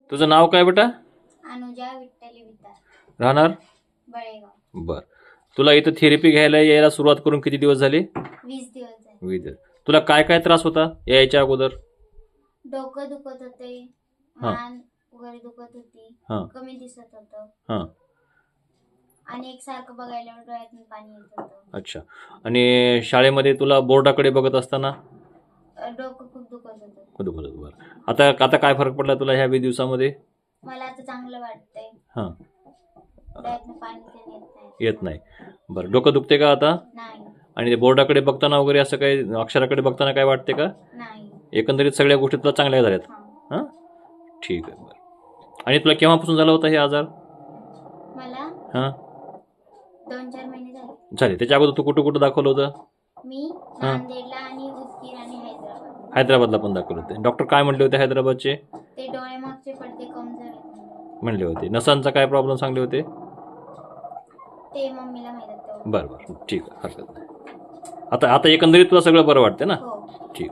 तुझं नाव काय बेटा? अनुजा विठ्ठली वितार, राहणार? बळेगाव. बर. तुला इथं थेरपी घ्यायला यायला सुरुवात करून किती दिवस झाले? 20 दिवस झाले. 20 दिवस. तुला काय काय त्रास होता यायच्या अगोदर? डोकं दुखत होते, हां मान वगैरे दुखत होती, हां कमी दिसत होतं हां. आणि एकसारखं बघायला डोळ्यातून पाणी येत होतं. अच्छा. आणि शाळेमध्ये तुला बोर्डाकडे बघत असताना डोकं खूप दुखत होतं. दुखत होतं. बरं. आता आता काय फरक पडला तुला ह्या 20 दिवसामध्ये? मला आता चांगलं वाटतंय, हां. डोळ्यातून पाणी ते येत नाही. येत नाही. बरं. डोकं दुखते का आता? नाही. आणि बोर्डाकडे बघताना वगैरे असं काही अक्षराकडे बघताना काय वाटते का? नाही. एकंदरीत सगळ्या गोष्टी तुला चांगल्या झाल्यात? हां. हां. ठीक आहे. बरं. आणि तुला केव्हापासून झाला होता हे आजार? मला हां 2-4 महिने झाले. झाले. त्याच्या अगोदर तू कुठं कुठं दाखवलं होतं? मी हां. नांदेडला आणि उदगीर आणि हैदराबाद. हैदराबादला पण दाखवलं होते. डॉक्टर काय म्हणले होते हैदराबादचे? ते डोळ्यामागचे पडदे कमजोर आहेत म्हणले होते. नसांचा काय प्रॉब्लेम सांगले होते? ते मम्मीला माहित आहे तेवढं. बरं बरं. ठीक आहे. हरकत नाही. आता आता एकंदरीत तुला सगळं बरं वाटते ना? हो. ठीक.